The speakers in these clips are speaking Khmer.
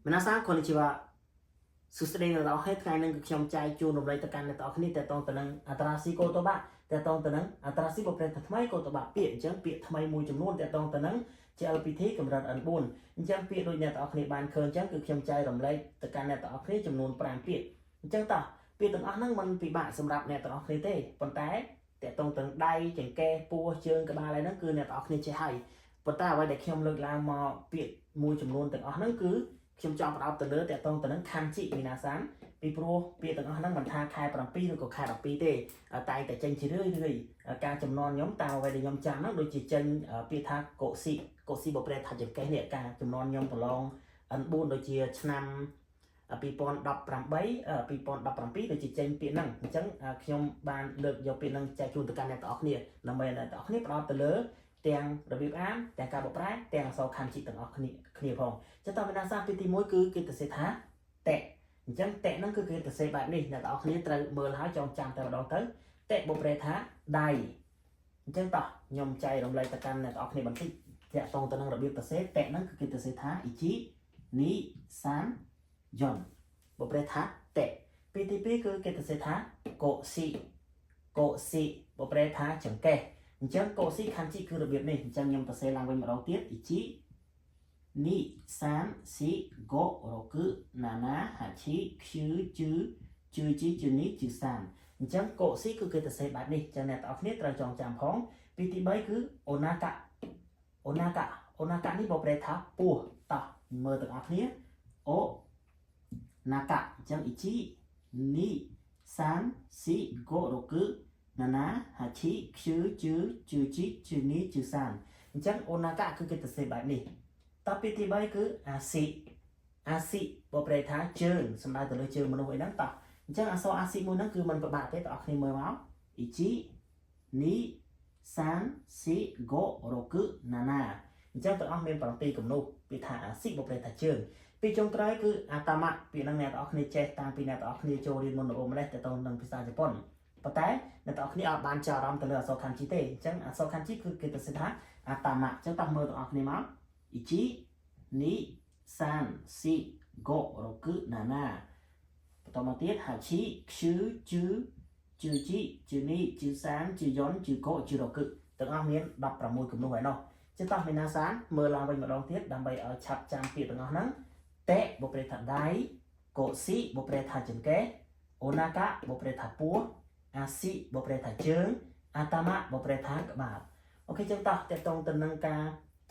皆さんこんにちはสุดท้ายเราให้ថ្ងៃនឹងខ្ញុំចែកជូនរំលែកទៅកាន់អ្នកទាំងអស់គ្នាតទៅទៅនឹងអត្រាស៊ីកូតបាតទៅទៅនឹងអត្រាស៊ីបប្រេតថ្មីកូតបាពាក្យអញ្ចឹងពាក្យថ្មីមួយចំនួនតទៅទៅនឹង GLPT កម្រិត N4 អញ្ចឹងពាក្យដូចអ្នកទាំងអស់គ្នាបានឃើញអញ្ចឹងគឺខ្ញុំចែករំលែកទៅកាន់អ្នកទាំងអស់គ្នាចំនួន5ពាក្យអញ្ចឹងតោះពាក្យទាំងអស់ហ្នឹងมันពិបាកសម្រាប់អ្នកទាំងអស់គ្នាទេប៉ុន្តែតទៅទៅដៃចង្កេះពោះជើងក្បាលហ្នឹងគឺអ្នកទាំងអស់គ្នាចេះហើយប៉ុន្តែអ្វីដែលខ្ញុំលើកឡើងមកពាក្យមួយចំនួនទាំងអស់ហ្នឹងគឺខ្ញុំចង់បដោតទៅលើតទៅទៅនឹងខាន់ជីមីណាសានពីព្រោះពាក្យទាំងអស់ហ្នឹងមិនថាខែ7ឬក៏ខែ12ទេតែតែចេញជារឿយការចំនួនខ្ញុំតាមអ្វីដែលខ្ញុំចាំហ្នឹងដូចជាចេញពាក្យថាកូស៊ីបប្រេតថាចង្កេះនេះការចំនួនខ្ញុំប្រឡង N4 ដូចជាឆ្នាំ2018 2017ដូចជាចេញពាក្យហ្នឹងអញ្ចឹងខ្ញុំបានលើកយកពាក្យហ្នឹងចែកជូនទៅកាន់អ្នកទាំងអស់គ្នាដើម្បីអ្នកទាំងអស់គ្នាបដោតទៅលើទាំងរបៀបអានទាំងការបកប្រែទាំងអក្សរខាន់ជីទាំងអស់គ្នាផងចឹងតើមានសារពាក្យទី1គឺគេទៅសេថាតេអញ្ចឹងតេហ្នឹងគឺគេទៅសេបែបនេះអ្នកទាំងអស់គ្នាត្រូវមើលហើយចងចាំតែម្ដងទៅតេបកប្រែថាដៃអញ្ចឹងតោះខ្ញុំចែករំលែកទៅកាន់អ្នកទាំងអស់គ្នាបន្តិចតាក់ទងទៅនឹងរបៀបទៅសេតេហ្នឹងគឺគេទៅសេថាអ៊ីជីនីសានយ៉នបកប្រែថាតេពាក្យទី2គឺគេទៅសេថាកូស៊ីបកប្រែថាចង្កេះអញ្ចឹងកូស៊ីខាន់ជីគឺរបៀបនេះអញ្ចឹងខ្ញុំទៅសេឡើងវិញម្ដងទៀតអ៊ីជីនីសានស៊ីហ្គោរ៉ូគឺណាណាហាឈីខ្ជឺជឺជីជឺនីជឺសានអញ្ចឹងកូស៊ីគឺគេទៅសេបែបនេះអញ្ចឹងអ្នកទាំងអស់គ្នាត្រូវចងចាំផងពីទី3គឺអូណាកានេះបកប្រែថាពោះតោះមើលទាំងអស់គ្នាអូណាកាអញ្ចឹងអ៊ីជីនីសានស៊ីហ្គោរ៉ូគឺណាណាហាឈីខ្ជឺជឺជីជឺនីជឺសានអញ្ចឹងអូណាកាគឺគេទៅសេបែបនេះតពីទី3គឺអាស៊ីបកប្រែថាជើងសំដៅទៅលើជើងមនុស្សអីហ្នឹងតោះអញ្ចឹងអក្សរអាស៊ីមួយហ្នឹងគឺมันពិបាកទេបងប្អូនគ្នាមើលមកអ៊ីជីនីសានស៊ីហ្គោរ៉ូគឺណាណាអញ្ចឹងទាំងអស់មាន7គំនូសពីថាអាស៊ីបកប្រែថាជើងពីចុងក្រោយគឺអាតាម៉ាពីហ្នឹងអ្នកទាំងអស់គ្នាចេះតាំងពីអ្នកទាំងអស់គ្នាចូលរៀនមុនរម្លេះទៅនឹងភាសាជប៉ុនប៉ុន្តែអ្នកទាំងអស់គ្នាអត់បានចាប់អារម្មណ៍ទៅលើអក្សរខាន់ជីទេអញ្ចឹងអក្សរខាន់ជីគឺគេទៅថាអាតាម៉ាអញ្ចឹងតោះមើលទាំងអស់គ្នាមកអ៊ីជីនីសានស៊ីហ្គោរ៉ូគឺណាណាបន្តមកទៀតហាឈីខ្ជឺជឺជីជឺនីជឺសានជឺយ៉នជឺកូជឺរ៉ូគឺទាំងអស់មាន16គំនូសហើយនោះចឹងតោះមានណាសានមើលឡើងវិញម្ដងទៀតដើម្បីឲ្យឆាប់ចាំពាក្យទាំងអស់ហ្នឹងតេបកប្រែថាដៃកូស៊ីបកប្រែថាចង្កេះអូណាកាបកប្រែថាពោះអាស៊ីបកប្រែថាជើងអាតាម៉ាបកប្រែថាក្បាលអូខេចឹងតោះតេតងទៅនឹងការ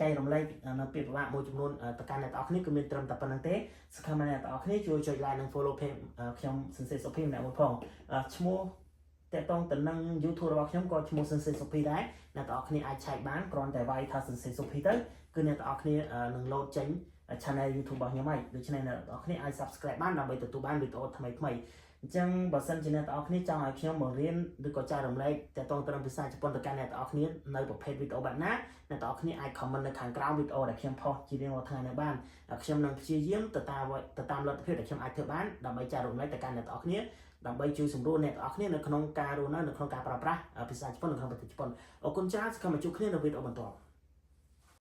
ចែករំលែកនៅពាក្យពិបាកមួយចំនួនទៅកាន់អ្នកទាំងអស់គ្នាគឺមានត្រឹមតែប៉ុណ្្នឹងទេសង្ឃឹមថាអ្នកទាំងអស់គ្នាជួយចុច like និង follow page ខ្ញុំសិនសេសុភីម្នាក់មួយផងឈ្មោះតេតងទៅនឹង YouTube របស់ខ្ញុំក៏ឈ្មោះសិនសេសុភីដែរអ្នកទាំងអស់គ្នាអាចឆែកបានគ្រាន់តែវាយថាសិនសេសុភីទៅគឺអ្នកទាំងអស់គ្នានឹង load ចេញ channel YouTube របស់ខ្ញុំហើយដូច្នេះអ្នកទាំងអស់គ្នាអាច subscribe បានដើម្បីទទួលបានវីដេអូថ្មីអញ្ចឹងបើសិនជាអ្នកទាំងអស់គ្នាចង់ឲ្យខ្ញុំបង្រៀនឬក៏ចែករំលែកតទៅនឹងភាសាជប៉ុនទៅកាន់អ្នកទាំងអស់គ្នានៅប្រភេទវីដេអូបែបណាអ្នកទាំងអស់គ្នាអាច comment នៅខាងក្រោមវីដេអូដែលខ្ញុំផុសជារៀងរាល់ថ្ងៃនេះបានខ្ញុំនឹងព្យាយាមទៅតាមលទ្ធភាពដែលខ្ញុំអាចធ្វើបានដើម្បីចែករំលែកទៅកាន់អ្នកទាំងអស់គ្នាដើម្បីជួយសម្រួលអ្នកទាំងអស់គ្នានៅក្នុងការរស់នៅក្នុងការប្រើប្រាស់ភាសាជប៉ុននៅក្នុងប្រទេសជប៉ុនអរគុណច្រើនសូមជួបគ្នានៅវីដេអូបន្ទាប់